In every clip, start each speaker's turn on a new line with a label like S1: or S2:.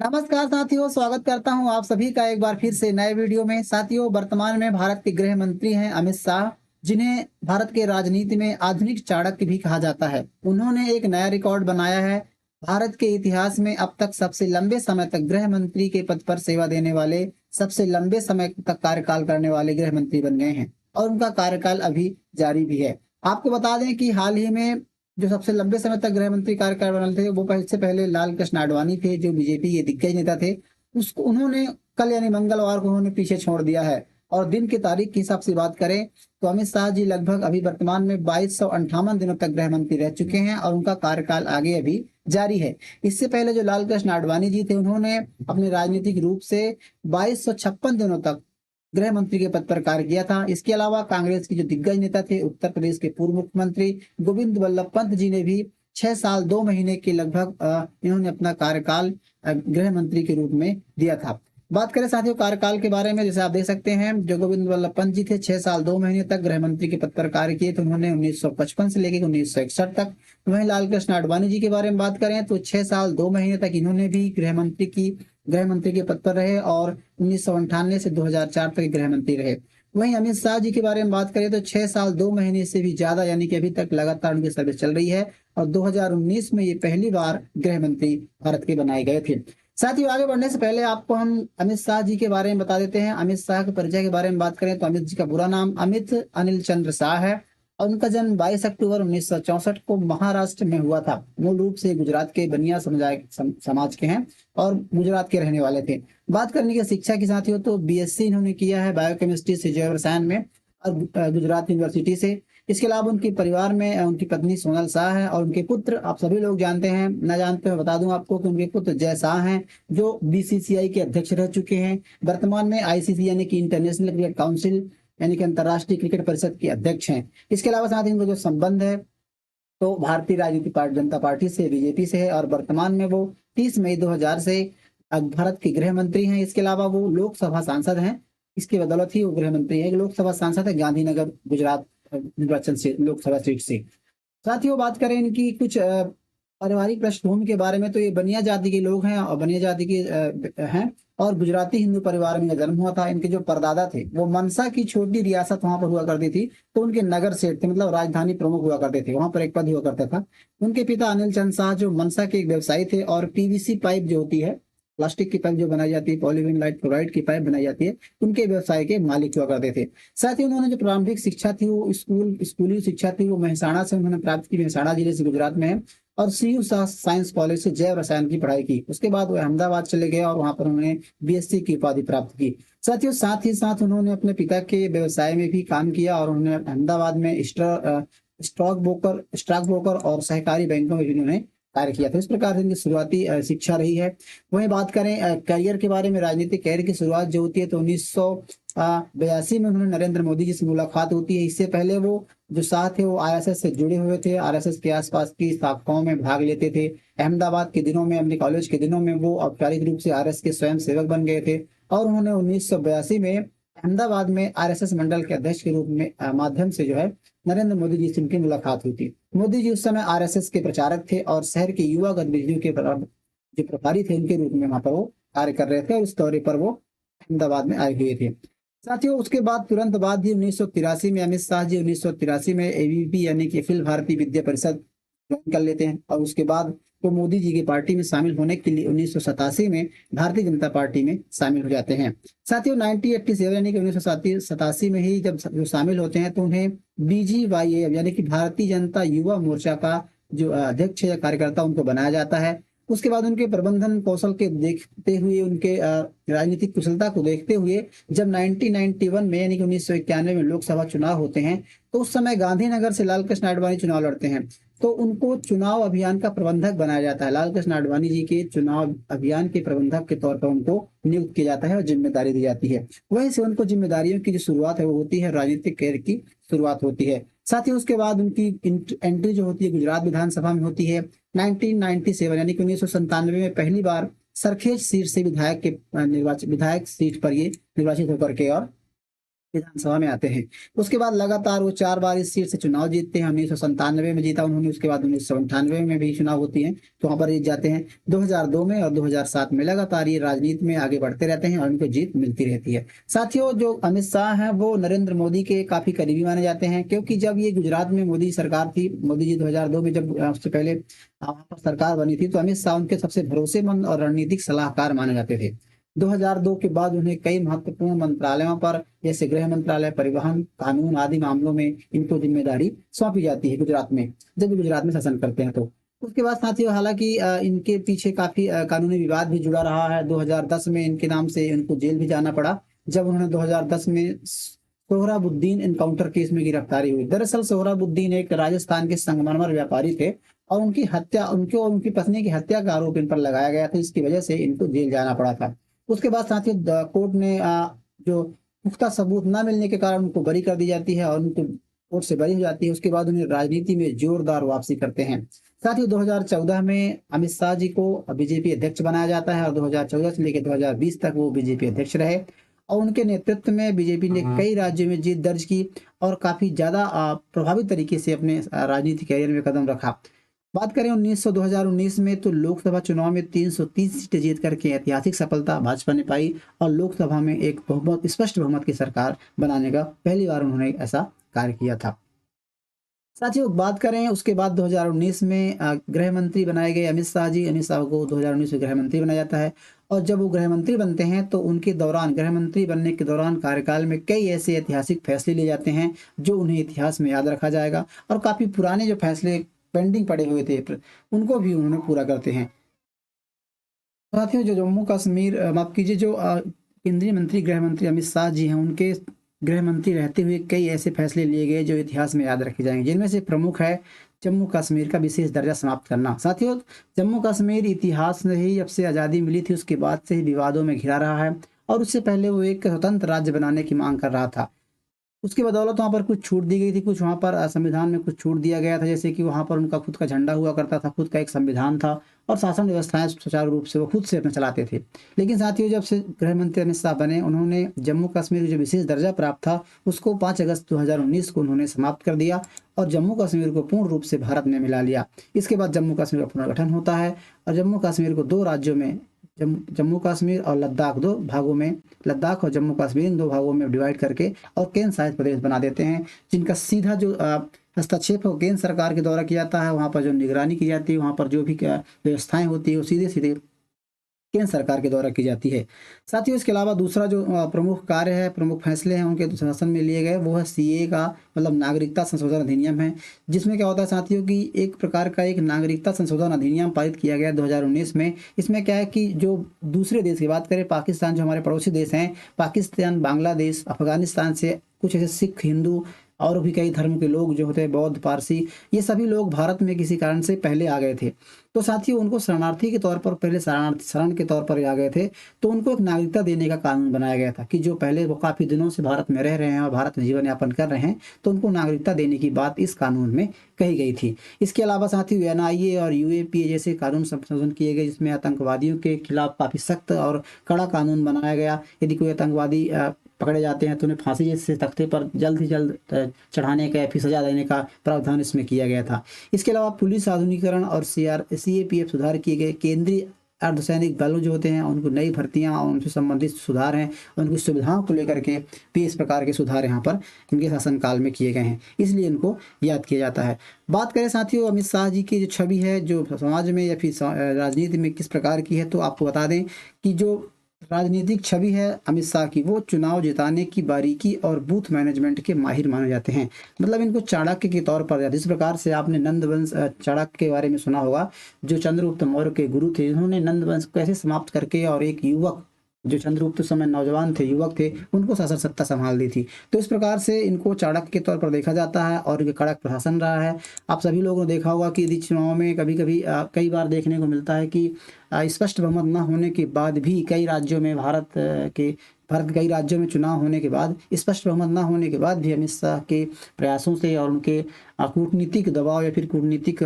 S1: नमस्कार साथियों, स्वागत करता हूं आप सभी का एक बार फिर से नए वीडियो में। साथियों, वर्तमान में भारत के गृह मंत्री हैं अमित शाह, जिन्हें भारत के राजनीति में आधुनिक चाणक्य भी कहा जाता है। उन्होंने एक नया रिकॉर्ड बनाया है। भारत के इतिहास में अब तक सबसे लंबे समय तक गृह मंत्री के पद पर सेवा देने वाले, सबसे लंबे समय तक कार्यकाल करने वाले गृह मंत्री बन गए हैं और उनका कार्यकाल अभी जारी भी है। आपको बता दें कि हाल ही में जो सबसे लंबे समय तक गृह मंत्री कार्यकाल बना थे, वो इससे पहले लाल कृष्ण आडवाणी थे, जो बीजेपी के दिग्गज नेता थे। उसको उन्होंने कल यानी मंगलवार को उन्होंने पीछे छोड़ दिया है। और दिन की तारीख के हिसाब से बात करें तो अमित शाह जी लगभग अभी वर्तमान में 2258 दिनों तक गृह मंत्री रह चुके हैं और उनका कार्यकाल आगे अभी जारी है। इससे पहले जो लाल कृष्ण आडवाणी जी थे, उन्होंने अपने राजनीतिक रूप से 2256 दिनों तक गृह मंत्री के पद पर कार्य किया था। इसके अलावा कांग्रेस के जो दिग्गज नेता थे, उत्तर प्रदेश के पूर्व मुख्यमंत्री गोविंद वल्लभ पंत जी ने भी 6 साल 2 महीने के लगभग इन्होंने अपना कार्यकाल गृह मंत्री के रूप में दिया था। बात करें साथियों कार्यकाल के बारे में, जैसे आप देख सकते हैं, जो गोविंद वल्लभ पंत जी थे 6 साल 2 महीने तक गृह मंत्री के पद पर कार्य किए थे उन्होंने 1955 से लेकर 1961 तक। वहीं लाल कृष्ण आडवाणी जी के बारे में बात करें तो 6 साल 2 महीने तक इन्होंने भी गृह मंत्री के पद पर रहे और 1998 से 2004 तक गृह मंत्री रहे। वहीं अमित शाह जी के बारे में बात करें तो 6 साल 2 महीने से भी ज्यादा यानी कि अभी तक लगातार उनकी सर्विस चल रही है और 2019 में ये पहली बार गृह मंत्री भारत के बनाए गए थे। साथियों, आगे बढ़ने से पहले आपको हम अमित शाह जी के बारे में बता देते हैं। अमित शाह के परिचय के बारे में बात करें तो अमित जी का पूरा नाम अमित अनिल चंद्र शाह है और उनका जन्म 22 अक्टूबर 1964 को महाराष्ट्र में हुआ था। मूल रूप से गुजरात के बनिया समाज के हैं और गुजरात के रहने वाले थे। बात करने की शिक्षा की साथियों तो बीएससी इन्होंने किया है बायोकेमिस्ट्री से जैव रसायन में और गुजरात यूनिवर्सिटी से। इसके अलावा उनके परिवार में उनकी पत्नी सोनल शाह है और उनके पुत्र आप सभी लोग जानते हैं, न जानते हो बता दूं आपको कि उनके पुत्र जय शाह हैं, जो बीसीसीआई के अध्यक्ष रह चुके हैं। वर्तमान में आईसीसी यानी कि इंटरनेशनल क्रिकेट काउंसिल यानी कि अंतर्राष्ट्रीय क्रिकेट परिषद के अध्यक्ष हैं। इसके अलावा साथ ही इनका जो संबंध है तो भारतीय राजनीतिक पार्टी जनता पार्टी से, बीजेपी से है और वर्तमान में वो 30 मई 2000 से भारत के गृह मंत्री हैं। इसके अलावा वो लोकसभा सांसद हैं। इसकी बदौलत ही वो गृह मंत्री है। लोकसभा सांसद है गांधीनगर गुजरात निर्वाचन से, लोकसभा सीट से। साथियों, बात करें इनकी कुछ पारिवारिक पृष्ठभूमि के बारे में तो ये बनिया जाति के लोग हैं और बनिया जाति के हैं और गुजराती हिंदू परिवार में इनका जन्म हुआ था। इनके जो परदादा थे वो मनसा की छोटी रियासत वहां पर हुआ करती थी, तो उनके नगर सेठ थे, मतलब राजधानी प्रमुख हुआ करते थे, वहां पर एक पद हुआ करता था। उनके पिता अनिल चंद शाह जो मनसा के एक व्यवसायी थे और पीवीसी पाइप जो होती है, प्लास्टिक की पाइप जो बनाई जाती है, पॉलीविनाइल क्लोराइड की पाइप बनाई जाती है, उनके व्यवसाय के मालिक हुआ करते थे। साथ ही उन्होंने जो प्रारंभिक शिक्षा थी वो स्कूली शिक्षा थी वो मेहसाणा से उन्होंने प्राप्त की, मेहसाणा जिले से गुजरात में है। और सीयू साइंस कॉलेज से जैव रसायन की पढ़ाई की। उसके बाद वो अहमदाबाद चले गए और वहां पर उन्होंने बीएससी की उपाधि प्राप्त की। साथियों, साथ ही साथ उन्होंने अपने पिता के व्यवसाय में भी काम किया और उन्होंने अहमदाबाद में स्टॉक ब्रोकर और सहकारी बैंकों में भी उन्होंने कार्य किया था। इस प्रकार से इनकी शुरुआती शिक्षा रही है। वहीं बात करें करियर के बारे में, राजनीतिक करियर की शुरुआत जो होती है तो 1982 में उन्होंने नरेंद्र मोदी जी से मुलाकात होती है। इससे पहले वो जो शाह थे वो आरएसएस से जुड़े हुए थे, आरएसएस के आसपास की शाखाओं में भाग लेते थे। अहमदाबाद के दिनों में, अपने कॉलेज के दिनों में वो औपचारिक रूप से आरएसएस के स्वयं सेवक बन गए थे और उन्होंने 1982 में अहमदाबाद में आरएसएस मंडल के अध्यक्ष के रूप में माध्यम से जो है नरेंद्र मोदी जी से उनकी मुलाकात हुई थी। मोदी जी उस समय आरएसएस के प्रचारक थे और शहर की युवा गतिविधियों के जो प्रभारी थे उनके रूप में वहां पर वो कार्य कर रहे थे और उस दौरे पर वो अहमदाबाद में आए हुए थे। साथियों, उसके बाद तुरंत बाद ही 1983 में अमित शाह जी 1983 में एबीवीपी यानी कि अखिल भारतीय विद्या परिषद ज्वाइन कर लेते हैं और उसके बाद वो मोदी जी की पार्टी में शामिल होने के लिए 1987 में भारतीय जनता पार्टी में शामिल हो जाते हैं। साथियों, 1987 यानी कि 1987 में ही जब जो शामिल होते हैं तो उन्हें बीजीवाईए यानी कि भारतीय जनता युवा मोर्चा का जो अध्यक्ष या कार्यकर्ता उनको बनाया जाता है। उसके बाद उनके प्रबंधन कौशल के देखते हुए, उनके राजनीतिक कुशलता को देखते हुए जब 1991 में यानी कि 1991 में लोकसभा चुनाव होते हैं तो उस समय गांधीनगर से लाल कृष्ण आडवाणी चुनाव लड़ते हैं, तो उनको चुनाव अभियान का प्रबंधक बनाया जाता है। लाल कृष्ण आडवाणी जी के चुनाव अभियान के प्रबंधक के तौर पर उनको नियुक्त किया जाता है और जिम्मेदारी दी जाती है। वहीं से उनको जिम्मेदारियों की जो शुरुआत है वो होती है, राजनीतिक कैरियर की शुरुआत होती है। साथ ही उसके बाद उनकी एंट्री जो होती है गुजरात विधानसभा में होती है 1997 यानी कि 1997 में पहली बार सरखेज सीट से विधायक सीट पर ये निर्वाचित होकर के और विधानसभा में आते हैं। उसके बाद लगातार वो 4 बार इस सीट से चुनाव जीतते हैं। 1997 में जीता उन्होंने, उसके बाद 1998 में भी चुनाव होती हैं तो वहां पर जीत जाते हैं। 2002 में और 2007 में लगातार ये राजनीति में आगे बढ़ते रहते हैं और उनको जीत मिलती रहती है। साथियों, जो अमित शाह हैं वो नरेंद्र मोदी के काफी करीबी माने जाते हैं, क्योंकि जब ये गुजरात में मोदी सरकार थी, मोदी जी 2002 में जब उससे पहले वहां पर सरकार बनी थी, तो अमित शाह उनके सबसे भरोसेमंद और रणनीतिक सलाहकार माने जाते थे। 2002 के बाद उन्हें कई महत्वपूर्ण मंत्रालयों पर, जैसे गृह मंत्रालय, परिवहन, कानून आदि मामलों में इनको जिम्मेदारी सौंपी जाती है गुजरात में, जब भी गुजरात में शासन करते हैं तो। उसके बाद साथियों, हालांकि इनके पीछे काफी कानूनी विवाद भी जुड़ा रहा है। 2010 में इनके नाम से इनको जेल भी जाना पड़ा, जब उन्होंने 2010 में सोहराबुद्दीन एनकाउंटर केस में गिरफ्तारी हुई। दरअसल सोहराबुद्दीन एक राजस्थान के संगमरमर व्यापारी थे और उनकी हत्या, उनके और उनकी पत्नी की हत्या का आरोप इन पर लगाया गया था, इसकी वजह से इनको जेल जाना पड़ा था। उसके बाद साथियों, कोर्ट ने जो पुख्ता सबूत न मिलने के कारण उनको बरी कर दी जाती है और उनको कोर्ट से बरी हो जाती है। उसके बाद उन्हें राजनीति में जोरदार वापसी करते हैं। साथ ही 2014 में अमित शाह जी को बीजेपी अध्यक्ष बनाया जाता है और 2014 से लेकर 2020 तक वो बीजेपी अध्यक्ष रहे और उनके नेतृत्व में बीजेपी ने कई राज्यों में जीत दर्ज की और काफी ज्यादा प्रभावी तरीके से अपने राजनीतिक कैरियर में कदम रखा। बात करें 2019 में, तो लोकसभा चुनाव में 330 सीटें जीत करके ऐतिहासिक सफलता भाजपा ने पाई और लोकसभा में एक बहुमत, स्पष्ट बहुमत की सरकार बनाने का पहली बार उन्होंने ऐसा कार्य किया था। साथियों, बात करें उसके बाद 2019 में गृह मंत्री बनाए गए अमित शाह जी। अमित शाह को 2019 में गृह मंत्री बनाया जाता है और जब वो गृह मंत्री बनते हैं तो उनके दौरान, गृह मंत्री बनने के दौरान कार्यकाल में कई ऐसे ऐतिहासिक फैसले लिए जाते हैं जो उन्हें इतिहास में याद रखा जाएगा और काफी पुराने जो फैसले पेंडिंग पड़े हुए थे उनको भी उन्होंने पूरा करते हैं। साथियों, जो जम्मू कश्मीर, माफ कीजिए, जो केंद्रीय मंत्री, गृह मंत्री अमित शाह जी हैं, उनके गृह मंत्री रहते हुए कई ऐसे फैसले लिए गए जो इतिहास में याद रखे जाएंगे, जिनमें से प्रमुख है जम्मू कश्मीर का विशेष दर्जा समाप्त करना। साथियों, जम्मू कश्मीर इतिहास में ही, जब से आज़ादी मिली थी उसके बाद से ही विवादों में घिरा रहा है और उससे पहले वो एक स्वतंत्र राज्य बनाने की मांग कर रहा था। उसकी बदौलत वहाँ पर कुछ छूट दी गई थी, कुछ वहाँ पर संविधान में कुछ छूट दिया गया था, जैसे कि वहाँ पर उनका खुद का झंडा हुआ करता था, खुद का एक संविधान था और शासन व्यवस्थाएं सुचारू रूप से वो खुद से अपने चलाते थे। लेकिन साथियों, जब से गृह मंत्री अमित शाह बने, उन्होंने जम्मू कश्मीर जो विशेष दर्जा प्राप्त था उसको 5 अगस्त 2019 को उन्होंने समाप्त कर दिया और जम्मू कश्मीर को पूर्ण रूप से भारत में मिला लिया। इसके बाद जम्मू कश्मीर का पुनर्गठन होता है और जम्मू कश्मीर को 2 राज्यों में, जम्मू कश्मीर और लद्दाख, 2 भागों में, लद्दाख और जम्मू कश्मीर इन 2 भागों में डिवाइड करके और केंद्र शासित प्रदेश बना देते हैं, जिनका सीधा जो हस्तक्षेप है वो केंद्र सरकार के द्वारा किया जाता है। वहाँ पर जो निगरानी की जाती है, वहाँ पर जो भी व्यवस्थाएं होती है वो सीधे सीधे केंद्र सरकार के द्वारा की जाती है। साथियों, इसके अलावा दूसरा जो प्रमुख कार्य है, प्रमुख फैसले हैं उनके शासन में लिए गए, वो है सीए का, मतलब नागरिकता संशोधन अधिनियम है, जिसमें क्या होता है साथियों कि एक प्रकार का एक नागरिकता संशोधन अधिनियम पारित किया गया 2019 में। इसमें क्या है कि जो दूसरे देश की बात करें, पाकिस्तान, जो हमारे पड़ोसी देश हैं, पाकिस्तान, बांग्लादेश, अफगानिस्तान से कुछ ऐसे सिख, हिंदू और भी कई धर्म के लोग जो होते हैं, बौद्ध, पारसी, ये सभी लोग भारत में किसी कारण से पहले आ गए थे। तो साथियों, उनको शरणार्थी के तौर पर, पहले शरण के तौर पर आ गए थे, तो उनको एक नागरिकता देने का कानून बनाया गया था कि जो पहले वो काफ़ी दिनों से भारत में रह रहे हैं और भारत में जीवन यापन कर रहे हैं, तो उनको नागरिकता देने की बात इस कानून में कही गई थी। इसके अलावा साथियों, एनआईए और यूएपीए जैसे कानून संशोधन किए गए, जिसमें आतंकवादियों के खिलाफ काफ़ी सख्त और कड़ा कानून बनाया गया। यदि कोई आतंकवादी पकड़े जाते हैं तो उन्हें फांसी जैसे तख्ते पर जल्द से जल्द चढ़ाने का या फिर सजा देने का प्रावधान इसमें किया गया था। इसके अलावा पुलिस आधुनिकीकरण और सीएपीएफ सुधार किए गए। केंद्रीय अर्धसैनिक बलों जो होते हैं उनको नई भर्तियां और उनसे संबंधित सुधार हैं, उनकी सुविधाओं को लेकर के भी इस प्रकार के सुधार यहाँ पर इनके शासनकाल में किए गए हैं, इसलिए इनको याद किया जाता है। बात करें साथियों अमित शाह जी की जो छवि है, जो समाज में या फिर राजनीति में किस प्रकार की है, तो आपको बता दें कि जो राजनीतिक छवि है अमित शाह की, वो चुनाव जिताने की बारीकी और बूथ मैनेजमेंट के माहिर माने जाते हैं। मतलब इनको चाणक्य के तौर पर, जिस प्रकार से आपने नंदवंश चाणक्य के बारे में सुना होगा, जो चंद्रगुप्त मौर्य के गुरु थे, इन्होंने नंदवंश को कैसे समाप्त करके और एक युवक, जो चंद्रगुप्त समय नौजवान थे, युवक थे, उनको शासन सत्ता संभाल दी थी। तो इस प्रकार से इनको चाणक्य के तौर पर देखा जाता है और इनका कड़क प्रशासन रहा है। आप सभी लोगों ने देखा होगा कि यदि चुनाव में कभी कभी कई बार देखने को मिलता है कि स्पष्ट बहुमत न होने के बाद भी कई राज्यों में भारत के कई राज्यों में चुनाव होने के बाद, स्पष्ट बहुमत न होने के बाद भी अमित शाह के प्रयासों से और उनके कूटनीतिक दबाव या फिर कूटनीतिक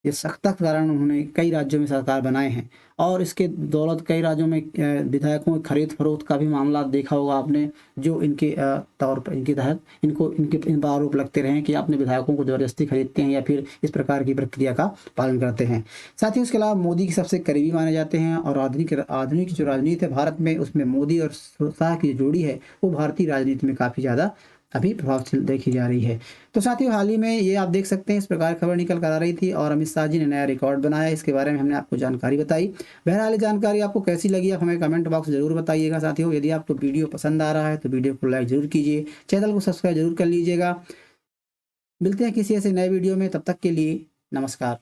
S1: ये सख्त कारण उन्होंने कई राज्यों में सरकार बनाए हैं और इसके दौलत कई राज्यों में विधायकों की खरीद फरोख्त का भी मामला देखा होगा आपने, जो इनके तौर पर इनके तहत इन पर आरोप लगते रहे कि अपने विधायकों को ज़बरदस्ती खरीदते हैं या फिर इस प्रकार की प्रक्रिया का पालन करते हैं। साथ ही उसके अलावा मोदी के सबसे करीबी माने जाते हैं और आधुनिक जो राजनीति है भारत में, उसमें मोदी और शाह की जोड़ी है वो भारतीय राजनीति में काफ़ी ज़्यादा अभी प्रभावशील देखी जा रही है। तो साथियों, हाल ही में ये आप देख सकते हैं इस प्रकार खबर निकल कर आ रही थी और अमित शाह जी ने नया रिकॉर्ड बनाया, इसके बारे में हमने आपको जानकारी बताई। बहरहाल ये जानकारी आपको कैसी लगी आप हमें कमेंट बॉक्स में ज़रूर बताइएगा। साथियों, यदि आपको वीडियो पसंद आ रहा है तो वीडियो को लाइक ज़रूर कीजिए, चैनल को सब्सक्राइब जरूर कर लीजिएगा। मिलते हैं किसी ऐसे नए वीडियो में, तब तक के लिए नमस्कार।